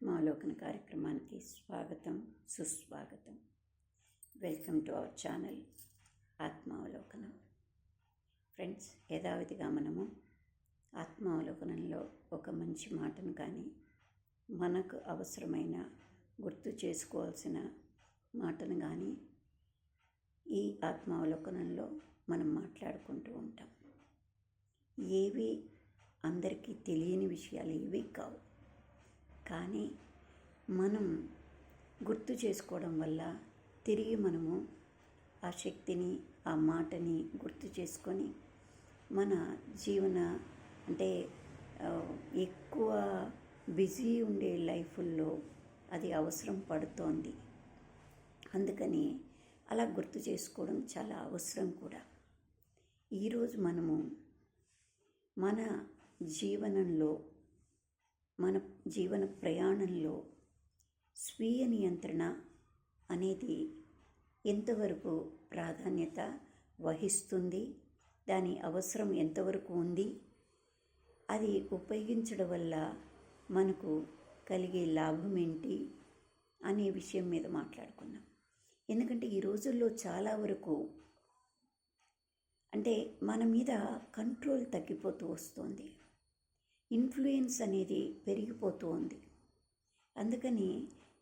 ఆత్మావలోకన కార్యక్రమానికి స్వాగతం, సుస్వాగతం. వెల్కమ్ టు అవర్ ఛానల్ ఆత్మావలోకనం. ఫ్రెండ్స్, యథావిధిగా మనము ఆత్మావలోకనంలో ఒక మంచి మాటను కానీ, మనకు అవసరమైన గుర్తు చేసుకోవాల్సిన మాటను కానీ ఈ ఆత్మావలోకనంలో మనం మాట్లాడుకుంటూ ఉంటాం. ఏవి అందరికీ తెలియని విషయాలు ఏవి కావు, కానీ మనం గుర్తు చేసుకోవడం వల్ల తిరిగి మనము ఆ శక్తిని, ఆ మాటని గుర్తు చేసుకొని మన జీవన ఎక్కువ బిజీ ఉండే లైఫ్లో అది అవసరం పడుతోంది. అందుకని అలా గుర్తు చేసుకోవడం చాలా అవసరం కూడా. ఈరోజు మనము మన జీవనంలో, మన జీవన ప్రయాణంలో స్వీయ నియంత్రణ అనేది ఎంతవరకు ప్రాధాన్యత వహిస్తుంది, దాని అవసరం ఎంతవరకు ఉంది, అది ఉపయోగించడం వల్ల మనకు కలిగే లాభం ఏంటి అనే విషయం మీద మాట్లాడుకుందాం. ఎందుకంటే ఈ రోజుల్లో చాలా వరకు మన మీద కంట్రోల్ తగ్గిపోతూ వస్తుంది, ఇన్ఫ్లుయెన్స్ అనేది పెరిగిపోతూ ఉంది. అందుకని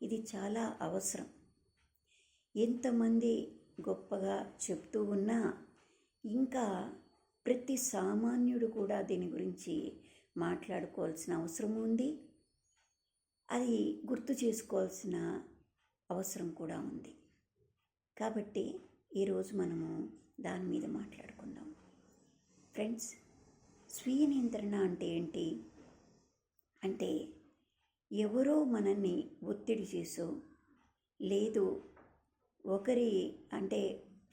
ఇది చాలా అవసరం. ఎంతమంది గొప్పగా చెప్తూ ఉన్నా ఇంకా ప్రతి సామాన్యుడు కూడా దీని గురించి మాట్లాడుకోవాల్సిన అవసరం ఉంది, అది గుర్తు చేసుకోవాల్సిన అవసరం కూడా ఉంది. కాబట్టి ఈరోజు మనము దాని మీద మాట్లాడుకుందాం. ఫ్రెండ్స్, స్వీయ నియంత్రణ అంటే ఏంటి అంటే, ఎవరో మనల్ని ఒత్తిడి చేసో, లేదు ఒకరి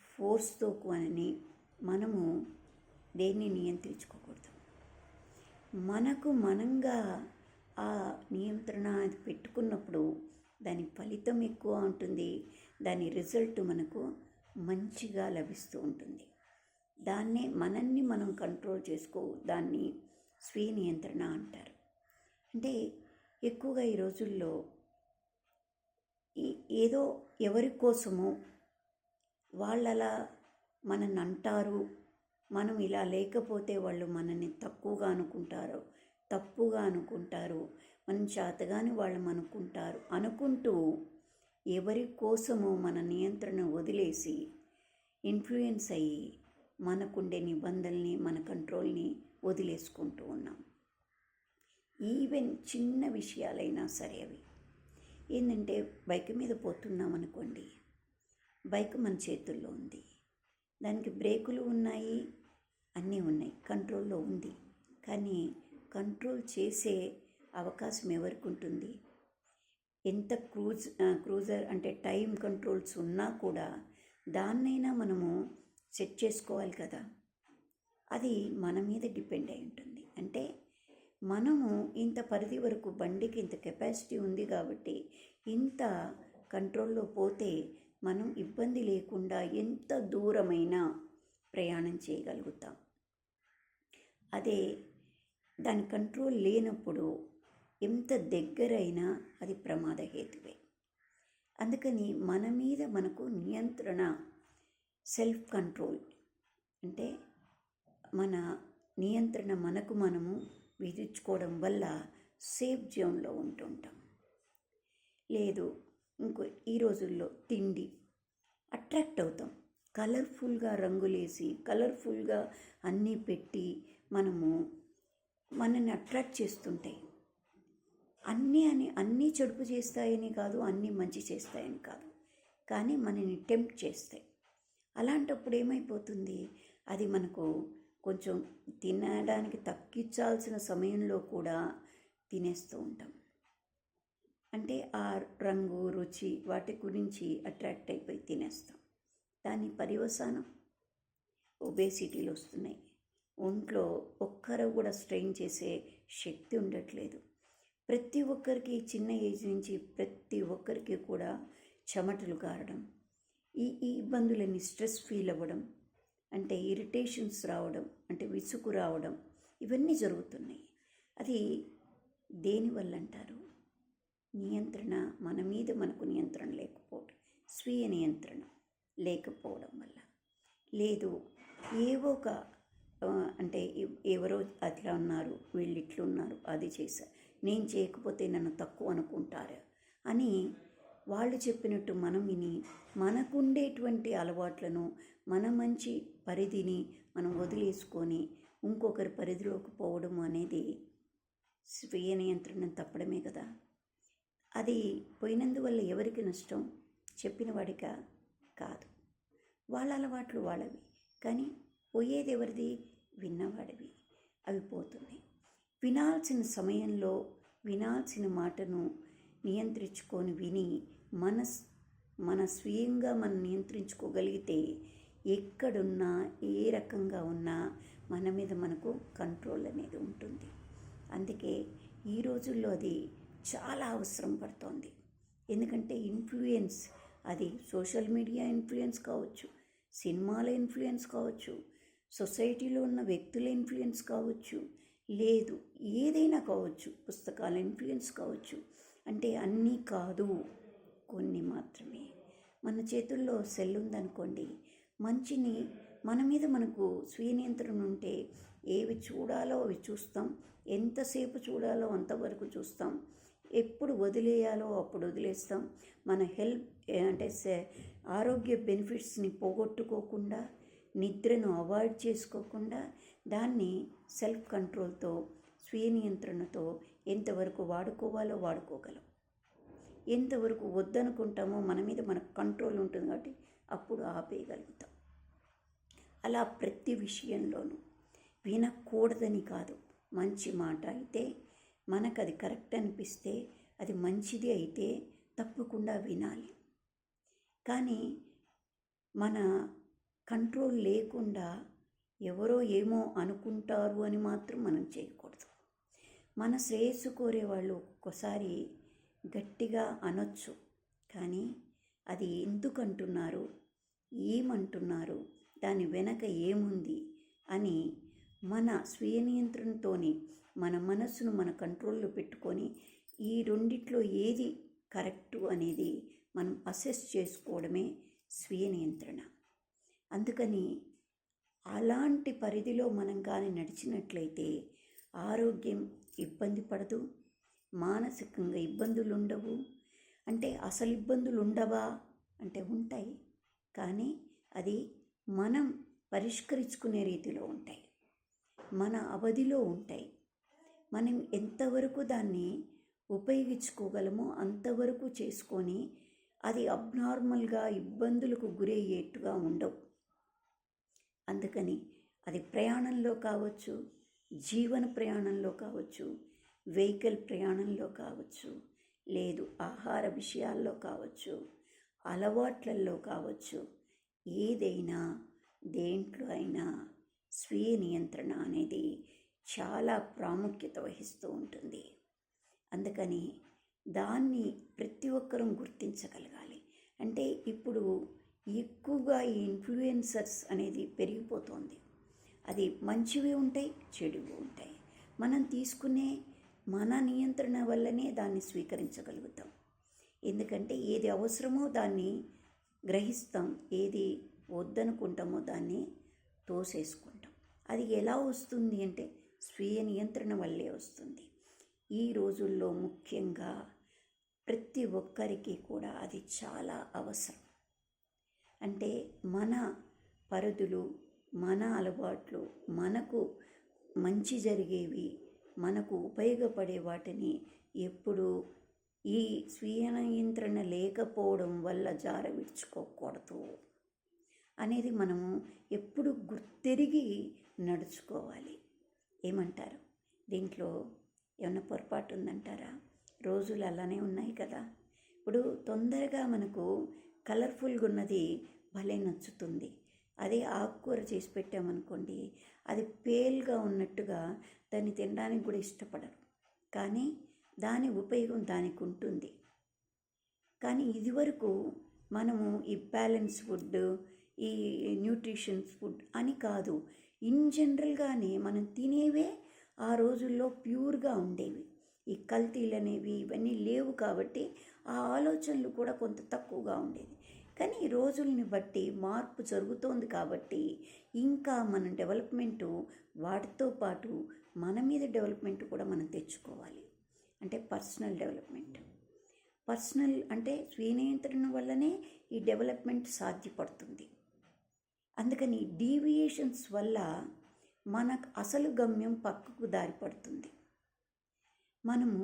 ఫోర్స్తో అని మనము దేన్ని నియంత్రించుకోకూడదు. మనకు మనంగా ఆ నియంత్రణ పెట్టుకున్నప్పుడు దాని ఫలితం ఎక్కువ ఉంటుంది, దాని రిజల్ట్ మనకు మంచిగా లభిస్తూ ఉంటుంది. మనల్ని మనం కంట్రోల్ దాన్ని స్వీయ నియంత్రణ అంటారు. ఎక్కువగా ఈ రోజుల్లో ఏదో ఎవరి కోసమో వాళ్ళలా మనల్ని అంటారు, మనం ఇలా లేకపోతే వాళ్ళు మనల్ని తప్పుగా అనుకుంటారు, మనం చేతగాని వాళ్ళు అనుకుంటూ ఎవరి కోసమో మన నియంత్రణ వదిలేసి ఇన్ఫ్లుయెన్స్ అయ్యి మనకుండే నిబంధనల్ని, మన కంట్రోల్ని వదిలేసుకుంటూ ఉన్నాం. ఈవెన్ చిన్న విషయాలైనా సరే, అవి ఏంటంటే, బైక్ మీద పోతున్నాం అనుకోండి, బైక్ మన చేతుల్లో ఉంది, దానికి బ్రేకులు ఉన్నాయి, అన్నీ ఉన్నాయి, కంట్రోల్లో ఉంది. కానీ కంట్రోల్ చేసే అవకాశం ఎవరికి ఉంటుంది? ఎంత క్రూజర్ టైం కంట్రోల్స్ ఉన్నా కూడా దాన్నైనా మనము సెట్ చేసుకోవాలి కదా. అది మన మీద డిపెండ్ అయి ఉంటుంది. మనము ఇంత పరిధి వరకు, బండికి ఇంత కెపాసిటీ ఉంది కాబట్టి ఇంత కంట్రోల్లో పోతే మనం ఇబ్బంది లేకుండా ఎంత దూరమైనా ప్రయాణం చేయగలుగుతాం. అదే దాని కంట్రోల్ లేనప్పుడు ఎంత దగ్గరైనా అది ప్రమాదహేతువే. అందుకని మన మీద మనకు నియంత్రణ, సెల్ఫ్ కంట్రోల్ మన నియంత్రణ మనకు మనము విధించుకోవడం వల్ల సేఫ్ జోన్లో ఉంటుంటాం. లేదు ఈ రోజుల్లో తిండి అట్రాక్ట్ అవుతాం, కలర్ఫుల్గా రంగులేసి, కలర్ఫుల్గా అన్నీ పెట్టి మనల్ని అట్రాక్ట్ చేస్తుంటాయి. అన్నీ చెడుపు చేస్తాయని కాదు, అన్నీ మంచి చేస్తాయని కాదు, కానీ మనని టెంప్ట్ చేస్తాయి. అలాంటప్పుడు ఏమైపోతుంది, అది మనకు కొంచెం తినడానికి తగ్గించాల్సిన సమయంలో కూడా తినేస్తూ ఉంటాం. ఆ రంగు, రుచి వాటి గురించి అట్రాక్ట్ అయిపోయి తినేస్తాం. దాని పర్యవసానం ఒబేసిటీలు వస్తున్నాయి. ఒంట్లో ఒక్కరు కూడా స్ట్రెయిన్ చేసే శక్తి ఉండట్లేదు. ప్రతి ఒక్కరికి, చిన్న ఏజ్ నుంచి ప్రతి ఒక్కరికి కూడా చెమటలు కారడం, ఈ ఇబ్బందులన్నీ, స్ట్రెస్ ఫీల్ అవ్వడం, ఇరిటేషన్స్ రావడం, విసుగు రావడం, ఇవన్నీ జరుగుతున్నాయి. అది దేనివల్ల అంటారు? నియంత్రణ, మన మీద మనకు నియంత్రణ లేకపోవడం, స్వీయ నియంత్రణ లేకపోవడం వల్ల. లేదు, ఏవో ఒక అంటే ఎవరో అట్లా ఉన్నారు, వీళ్ళు ఇట్లున్నారు, అది చేశారు, నేను చేయకపోతే నన్ను తక్కువ అనుకుంటారు అని వాళ్ళు చెప్పినట్టు మనం విని మనకుండేటువంటి అలవాట్లను, మన మంచి పరిధిని మనం వదిలేసుకొని ఇంకొకరి పరిధిలోకి పోవడం అనేది స్వీయ నియంత్రణ తప్పడమే కదా. అది పోయినందువల్ల ఎవరికి నష్టం? చెప్పిన వాడికా? కాదు. వాళ్ళ అలవాట్లు వాళ్ళవి, కానీ పోయేది ఎవరిది? విన్నవాడివి. అవి పోతున్నాయి. వినాల్సిన సమయంలో వినాల్సిన మాటను నియంత్రించుకొని విని మన స్వీయంగా మనం నియంత్రించుకోగలిగితే ఎక్కడున్నా, ఏ రకంగా ఉన్నా మన మీద మనకు కంట్రోల్ అనేది ఉంటుంది. అందుకే ఈ రోజుల్లో అది చాలా అవసరం పడుతోంది. ఎందుకంటే ఇన్ఫ్లుయెన్స్, అది సోషల్ మీడియా ఇన్ఫ్లుయెన్స్ కావచ్చు, సినిమాల ఇన్ఫ్లుయెన్స్ కావచ్చు, సొసైటీలో ఉన్న వ్యక్తుల ఇన్ఫ్లుయెన్స్ కావచ్చు, లేదు ఏదైనా కావచ్చు, పుస్తకాల ఇన్ఫ్లుయెన్స్ కావచ్చు. అంటే అన్నీ కాదు, కొన్ని మాత్రమే. మన చేతుల్లో సెల్ ఉందనుకోండి, మంచిని మన మీద మనకు స్వీయ నియంత్రణ ఉంటే ఏవి చూడాలో అవి చూస్తాం, ఎంతసేపు చూడాలో అంతవరకు చూస్తాం, ఎప్పుడు వదిలేయాలో అప్పుడు వదిలేస్తాం. మన అంటే ఆరోగ్య బెనిఫిట్స్ని పోగొట్టుకోకుండా, నిద్రను అవాయిడ్ చేసుకోకుండా, దాన్ని సెల్ఫ్ కంట్రోల్తో, స్వీయ నియంత్రణతో ఎంతవరకు వాడుకోవాలో వాడుకోగలం. ఎంతవరకు వద్దనుకుంటామో మన మీద మనకు కంట్రోల్ ఉంటుంది కాబట్టి అప్పుడు ఆపేయగలుగుతాం. అలా ప్రతి విషయంలోనూ వినకూడదని కాదు, మంచి మాట అయితే మనకు అది కరెక్ట్ అనిపిస్తే, అది మంచిది అయితే తప్పకుండా వినాలి. కానీ మన కంట్రోల్ లేకుండా ఎవరో ఏమో అనుకుంటారు అని మాత్రం మనం చేయకూడదు. మన శ్రేయస్సు కోరేవాళ్ళు ఒక్కొక్కసారి గట్టిగా అనొచ్చు, కానీ అది ఎందుకు అంటున్నారు, ఏమంటున్నారు, దాని వెనక ఏముంది అని మన స్వీయ నియంత్రణతోని మన మనస్సును మన కంట్రోల్లో పెట్టుకొని ఈ రెండిట్లో ఏది కరెక్టు అనేది మనం అసెస్ చేసుకోవడమే స్వీయ నియంత్రణ. అందుకని అలాంటి పరిధిలో మనం కానీ నడిచినట్లయితే ఆరోగ్యం ఇబ్బంది పడదు, మానసికంగా ఇబ్బందులు ఉండవు. అంటే అసలు ఇబ్బందులు ఉండవా అంటే ఉంటాయి, కానీ అది మనం పరిష్కరించుకునే రీతిలో ఉంటాయి, మన అవధిలో ఉంటాయి. మనం ఎంతవరకు దాన్ని ఉపయోగించుకోగలమో అంతవరకు చేసుకొని అది అబ్నార్మల్గా ఇబ్బందులకు గురయ్యేట్టుగా ఉండవు. అందుకని అది ప్రయాణంలో కావచ్చు, జీవన ప్రయాణంలో కావచ్చు, వెహికల్ ప్రయాణంలో కావచ్చు, లేదు ఆహార విషయాల్లో కావచ్చు, అలవాట్లలో కావచ్చు, ఏదైనా దేంట్లో అయినా స్వీయ నియంత్రణ అనేది చాలా ప్రాముఖ్యత వహిస్తూ ఉంటుంది. అందుకని దాన్ని ప్రతి ఒక్కరూ గుర్తించగలగాలి. అంటే ఇప్పుడు ఎక్కువగా ఈ ఇన్ఫ్లుయెన్సర్స్ అనేది పెరిగిపోతుంది. అది మంచివి ఉంటాయి, చెడువి ఉంటాయి. మనం తీసుకునే మన నియంత్రణ వల్లనే దాన్ని స్వీకరించగలుగుతాం. ఎందుకంటే ఏది అవసరమో దాన్ని గ్రహిస్తాం, ఏది వద్దనుకుంటామో దాన్ని తోసేసుకుంటాం. అది ఎలా వస్తుంది అంటే స్వీయ నియంత్రణ వల్లే వస్తుంది. ఈ రోజుల్లో ముఖ్యంగా ప్రతి ఒక్కరికి కూడా అది చాలా అవసరం. అంటే మన పరిధులు, మన అలవాట్లు, మనకు మంచి జరిగేవి, మనకు ఉపయోగపడే వాటిని ఎప్పుడు ఈ స్వీయ నియంత్రణ లేకపోవడం వల్ల జార విడుచుకోకూడదు అనేది మనము ఎప్పుడు గుర్తెరిగి నడుచుకోవాలి. ఏమంటారు? దీంట్లో ఏమన్నా పొరపాటు ఉందంటారా? రోజులు అలానే ఉన్నాయి కదా. ఇప్పుడు తొందరగా మనకు కలర్ఫుల్గా ఉన్నది భలే నచ్చుతుంది. అదే ఆకుకూర చేసి పెట్టామనుకోండి, అది పేల్గా ఉన్నట్టుగా దాన్ని తినడానికి కూడా ఇష్టపడరు. కానీ దాని ఉపయోగం దానికి ఉంటుంది. కానీ ఇదివరకు మనము ఈ బ్యాలెన్స్ ఫుడ్, ఈ న్యూట్రిషన్స్ ఫుడ్ అని కాదు, ఇన్ జనరల్గానే మనం తినేవే ఆ రోజుల్లో ప్యూర్గా ఉండేవి. ఈ కల్తీలు అనేవి ఇవన్నీ లేవు కాబట్టి ఆ ఆలోచనలు కూడా కొంత తక్కువగా ఉండేది. కానీ ఈ రోజుల్ని బట్టి మార్పు జరుగుతోంది కాబట్టి ఇంకా మన డెవలప్మెంటు వాటితో పాటు మన మీద డెవలప్మెంట్ కూడా మనం తెచ్చుకోవాలి. అంటే పర్సనల్ డెవలప్మెంట్. పర్సనల్ అంటే స్వీయ నియంత్రణ వల్లనే ఈ డెవలప్మెంట్ సాధ్యపడుతుంది. అందుకని డీవియేషన్స్ వల్ల మనకు అసలు గమ్యం పక్కకు దారిపడుతుంది. మనము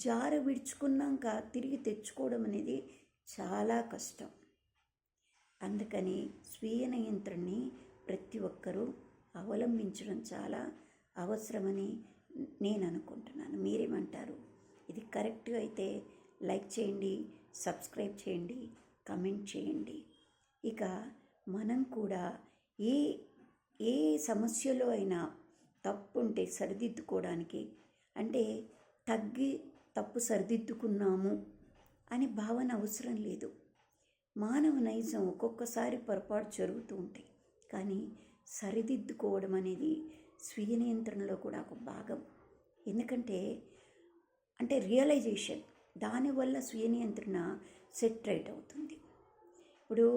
జార విడుచుకున్నాక తిరిగి తెచ్చుకోవడం అనేది చాలా కష్టం. అందుకని స్వీయ నియంత్రణని ప్రతి ఒక్కరూ అవలంబించడం చాలా అవసరమని నేను అనుకుంటున్నాను. మీరేమంటారు? ఇది కరెక్ట్గా అయితే లైక్ చేయండి, సబ్స్క్రైబ్ చేయండి, కమెంట్ చేయండి. ఇక మనం కూడా ఏ ఏ సమస్యలో అయినా తప్పు ఉంటే సరిదిద్దుకోవడానికి, అంటే తప్పు సరిదిద్దుకున్నాము అనే భావన అవసరం లేదు. మానవ నైజం ఒక్కొక్కసారి పొరపాటు జరుగుతూ ఉంటాయి, కానీ సరిదిద్దుకోవడం అనేది స్వీయ నియంత్రణలో కూడా ఒక భాగం. ఎందుకంటే రియలైజేషన్, దానివల్ల స్వీయ నియంత్రణ సెట్ రైట్ అవుతుంది. ఇప్పుడు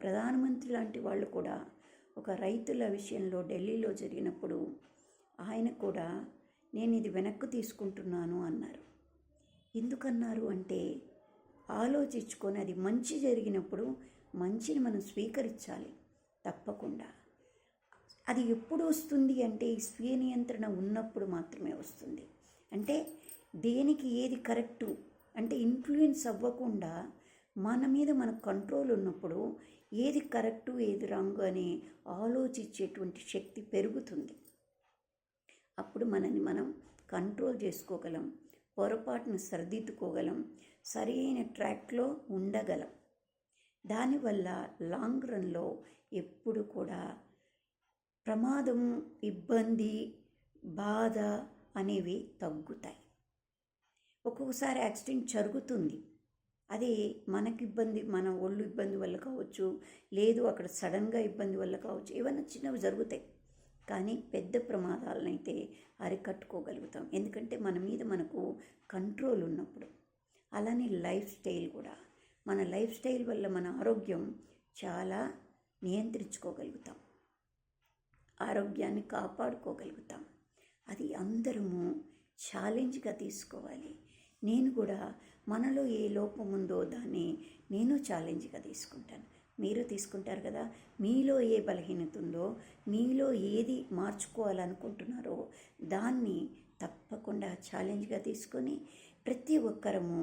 ప్రధానమంత్రి లాంటి వాళ్ళు కూడా ఒక రైతుల విషయంలో ఢిల్లీలో జరిగినప్పుడు ఆయన కూడా నేను ఇది వెనక్కు తీసుకుంటున్నాను అన్నారు. ఎందుకన్నారు అంటే ఆలోచించుకొని అది మంచి జరిగినప్పుడు మంచిని మనం స్వీకరించాలి తప్పకుండా. అది ఎప్పుడు వస్తుంది అంటే ఈ స్వీయ నియంత్రణ ఉన్నప్పుడు మాత్రమే వస్తుంది. అంటే దేనికి ఏది కరెక్టు అంటే ఇన్ఫ్లుయెన్స్ అవ్వకుండా మన మీద మనకు కంట్రోల్ ఉన్నప్పుడు ఏది కరెక్టు ఏది రాంగ్ అని ఆలోచించేటువంటి శక్తి పెరుగుతుంది. అప్పుడు మనని మనం కంట్రోల్ చేసుకోగలం, పొరపాటును సరిదిద్దుకోగలం, సరైన ట్రాక్లో ఉండగలం. దానివల్ల లాంగ్ రన్లో ఎప్పుడు కూడా ప్రమాదం, ఇబ్బంది, బాధ అనేవి తగ్గుతాయి. ఒక్కొక్కసారి యాక్సిడెంట్ జరుగుతుంది, అది మనకి ఇబ్బంది, మన ఒళ్ళు ఇబ్బంది వల్ల కావచ్చు, లేదు అక్కడ సడన్గా ఇబ్బంది వల్ల కావచ్చు, ఏమైనా చిన్నవి జరుగుతాయి. కానీ పెద్ద ప్రమాదాలనైతే అరికట్టుకోగలుగుతాం, ఎందుకంటే మన మీద మనకు కంట్రోల్ ఉన్నప్పుడు. అలానే లైఫ్ స్టైల్ కూడా, మన లైఫ్ స్టైల్ వల్ల మన ఆరోగ్యం చాలా నియంత్రించుకోగలుగుతాం, ఆరోగ్యాన్ని కాపాడుకోగలుగుతాం. అది అందరము ఛాలెంజ్గా తీసుకోవాలి. నేను కూడా మనలో ఏ లోపం ఉందో దాన్ని నేను ఛాలెంజ్గా తీసుకుంటాను. మీరు తీసుకుంటారు కదా? మీలో ఏ బలహీనత ఉందో, మీలో ఏది మార్చుకోవాలనుకుంటున్నారో దాన్ని తప్పకుండా ఛాలెంజ్గా తీసుకొని ప్రతి ఒక్కరము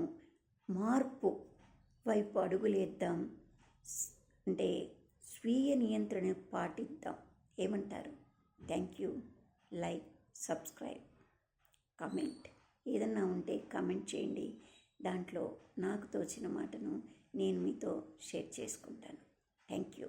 మార్పు వైపు అడుగులేద్దాం. అంటే స్వీయ నియంత్రణ పాటిద్దాం. ఏమంటారు? Thank you. Like, subscribe, comment. ఏదన్నా ఉంటే కమెంట్ చేయండి. దాంట్లో నాకు తోచిన మాటను నేను మీతో షేర్ చేసుకుంటాను. Thank you.